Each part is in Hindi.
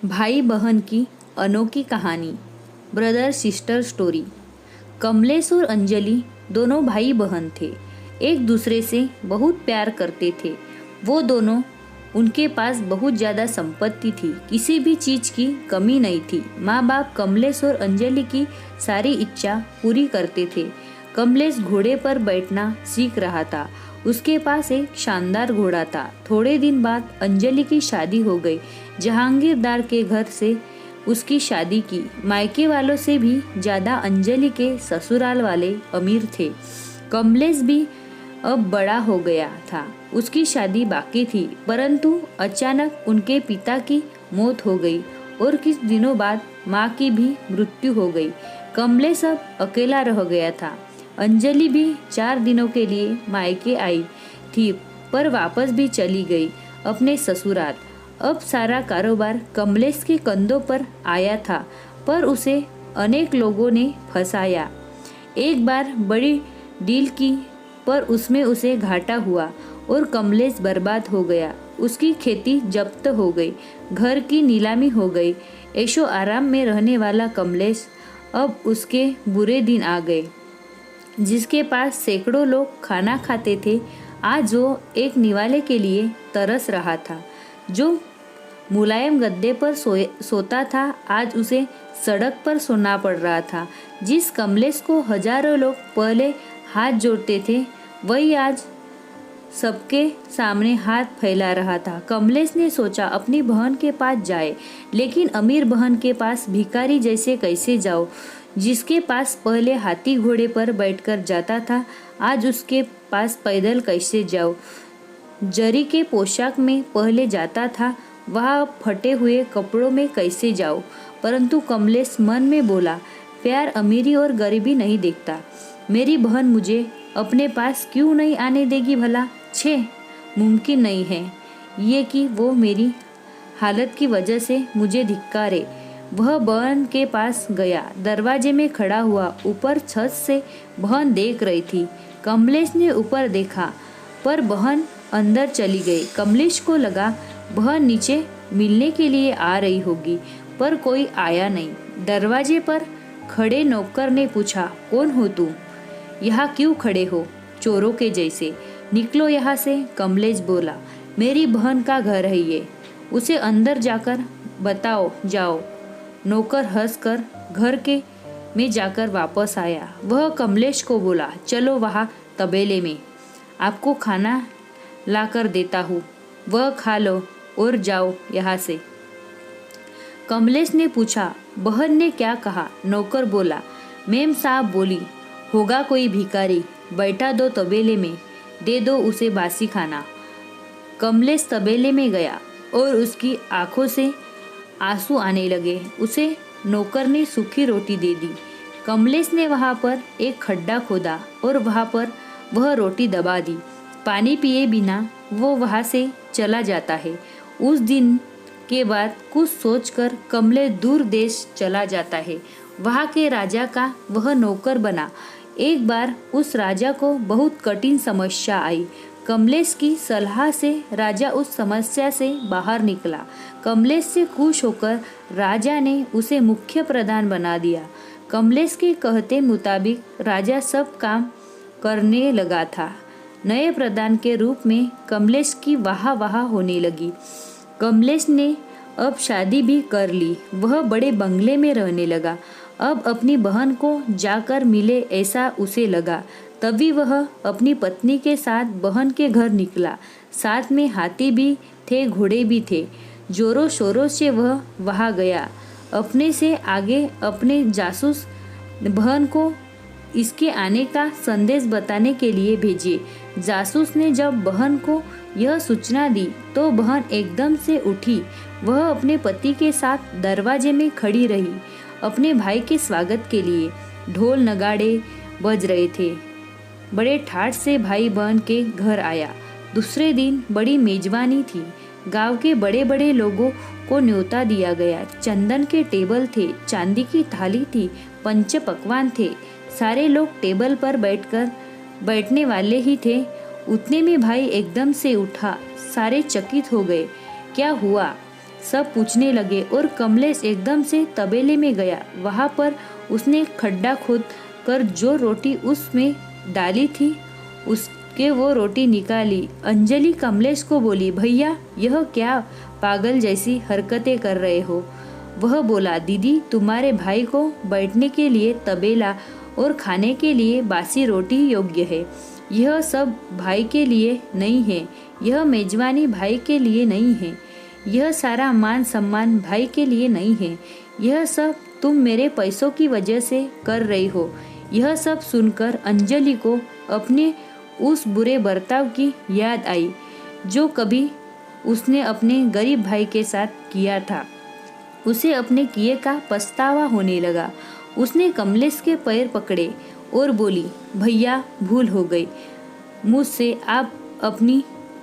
भाई बहन की अनोखी कहानी। Brother sister story. कमलेश और अंजलि दोनों भाई बहन थे। एक दूसरे से बहुत प्यार करते थे। वो दोनों, उनके पास बहुत ज़्यादा संपत्ति थी, किसी भी चीज़ की कमी नहीं थी। माँ बाप कमलेश और अंजलि की सारी इच्छा पूरी करते थे। कमलेश घोड़े पर बैठना सीख रहा था। उसके पास एक शानदार घोड़ा था। थोड़े दिन बाद अंजलि की शादी हो गई। जहांगीरदार के घर से उसकी शादी की। मायके वालों से भी ज़्यादा अंजलि के ससुराल वाले अमीर थे। कमलेश भी अब बड़ा हो गया था। उसकी शादी बाकी थी, परंतु अचानक उनके पिता की मौत हो गई और कुछ दिनों बाद माँ की भी मृत्यु हो गई। कमलेश अब अकेला रह गया था। अंजलि भी 4 दिनों के लिए मायके आई थी, पर वापस भी चली गई अपने ससुराल। अब सारा कारोबार कमलेश के कंधों पर आया था, पर उसे अनेक लोगों ने फंसाया। एक बार बड़ी डील की, पर उसमें उसे घाटा हुआ और कमलेश बर्बाद हो गया। उसकी खेती जब्त हो गई, घर की नीलामी हो गई। ऐशो आराम में रहने वाला कमलेश, अब उसके बुरे दिन आ गए। जिसके पास सैकड़ों लोग खाना खाते थे, आज वो एक निवाले के लिए तरस रहा था। जो मुलायम गद्दे पर सोता था, आज उसे सड़क पर सोना पड़ रहा था। जिस कमलेश को हजारों लोग पहले हाथ जोड़ते थे, वही आज सबके सामने हाथ फैला रहा था। कमलेश ने सोचा अपनी बहन के पास जाए, लेकिन अमीर बहन के पास भिखारी जैसे कैसे जाओ। जिसके पास पहले हाथी घोड़े पर बैठकर जाता था, आज उसके पास पैदल कैसे जाओ। जरी के पोशाक में पहले जाता था, वह फटे हुए कपड़ों में कैसे जाओ। परंतु कमलेश मन में बोला, प्यार अमीरी और गरीबी नहीं देखता। मेरी बहन मुझे अपने पास क्यों नहीं आने देगी भला। छे, मुमकिन नहीं है ये कि वो मेरी हालत की वजह से मुझे धिक्कारे। वह बहन के पास गया, दरवाजे में खड़ा हुआ। ऊपर छत से बहन देख रही थी। कमलेश ने ऊपर देखा, पर बहन अंदर चली गई। कमलेश को लगा बहन नीचे मिलने के लिए आ रही होगी, पर कोई आया नहीं। दरवाजे पर खड़े नौकर ने पूछा, कौन हो तुम? यहाँ क्यों खड़े हो चोरों के जैसे? निकलो यहाँ से। कमलेश बोला, मेरी बहन का घर है ये, उसे अंदर जाकर बताओ जाओ। नौकर हंसकर घर के में जाकर वापस आया। वह कमलेश को बोला, चलो वहाँ तबेले में, आपको खाना लाकर देता हूँ, वह खा लो और जाओ यहाँ से। कमलेश ने पूछा, बहन ने क्या कहा? नौकर बोला, मेम साहब बोली होगा कोई भिखारी, बैठा दो तबेले में, दे दो उसे बासी खाना। कमलेश तबेले में गया और उसकी आंखों से आंसू आने लगे। उसे नौकर ने सूखी रोटी दे दी। कमलेश ने वहाँ पर एक खड्डा खोदा और वहाँ पर वह रोटी दबा दी। पानी पिए बिना वो वहाँ से चला जाता है। उस दिन के बाद कुछ सोचकर कमलेश दूर देश चला जाता है। वहाँ के राजा का वह नौकर बना। एक बार उस राजा को बहुत कठिन समस्या आई। कमलेश की सलाह से राजा उस समस्या से बाहर निकला। कमलेश से खुश होकर राजा ने उसे मुख्य प्रधान बना दिया। कमलेश के कहते मुताबिक राजा सब काम करने लगा था। नए प्रधान के रूप में कमलेश की वाह वाह होने लगी। कमलेश ने अब शादी भी कर ली। वह बड़े बंगले में रहने लगा। अब अपनी बहन को जाकर मिले ऐसा उसे लगा। तभी वह अपनी पत्नी के साथ बहन के घर निकला। साथ में हाथी भी थे, घोड़े भी थे। जोरों शोरों से वह वहाँ गया। अपने से आगे अपने जासूस बहन को इसके आने का संदेश बताने के लिए भेजे। जासूस ने जब बहन को यह सूचना दी तो बहन एकदम से उठी। वह अपने पति के साथ दरवाजे में खड़ी रही अपने भाई के स्वागत के लिए। ढोल नगाड़े बज रहे थे। बड़े ठाठ से भाई बहन के घर आया। दूसरे दिन बड़ी मेजबानी थी। गांव के बड़े बड़े लोगों को न्योता दिया गया। चंदन के टेबल थे, चांदी की थाली थी, पंच पकवान थे। सारे लोग टेबल पर बैठने वाले ही थे। उतने में भाई एकदम से उठा। सारे चकित हो गए। क्या हुआ? सब पूछने लगे और कमलेश एकदम से तबेले में गया। वहाँ पर उसने खड्डा खोद कर जो रोटी उसमें डाली थी उसके वो रोटी निकाली। अंजलि कमलेश को बोली, भैया यह क्या पागल जैसी हरकतें कर रहे हो? वह बोला, दीदी तुम्हारे भाई को बैठने के लिए तबेला और खाने के लिए बासी रोटी योग्य है। यह सब भाई के लिए नहीं है, यह मेजबानी भाई के लिए नहीं है, यह सारा मान सम्मान भाई के लिए नहीं है। यह सब तुम मेरे पैसों की वजह से कर रही हो। यह सब सुनकर अंजलि को अपने उस बुरे बर्ताव की याद आई जो कभी उसने अपने गरीब भाई के साथ किया था। उसे अपने किए का पछतावा होने लगा। उसने कमलेश के पैर पकड़े और बोली, भैया भूल हो गई मुझसे। आप अपनी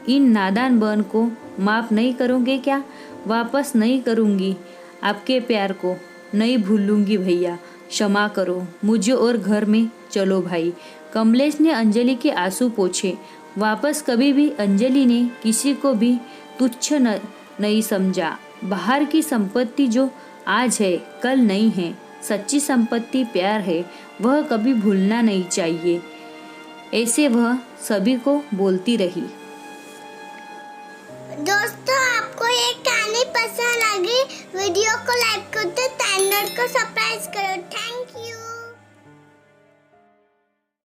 इन नादान बहन को माफ़ नहीं करोगे क्या? वापस नहीं करूँगी आपके प्यार को, नहीं भूलूंगी भैया, क्षमा करो मुझे और घर में चलो भाई। कमलेश ने अंजलि के आंसू पोंछे। वापस कभी भी अंजलि ने किसी को भी तुच्छ नहीं समझा। बाहर की संपत्ति जो आज है कल नहीं है, सच्ची संपत्ति प्यार है, वह कभी भूलना नहीं चाहिए। ऐसे वह सभी को बोलती रही। दोस्तों, आपको ये कहानी पसंद लगी, वीडियो को लाइक करो, चैनल को सब्सक्राइब करो। Thank you.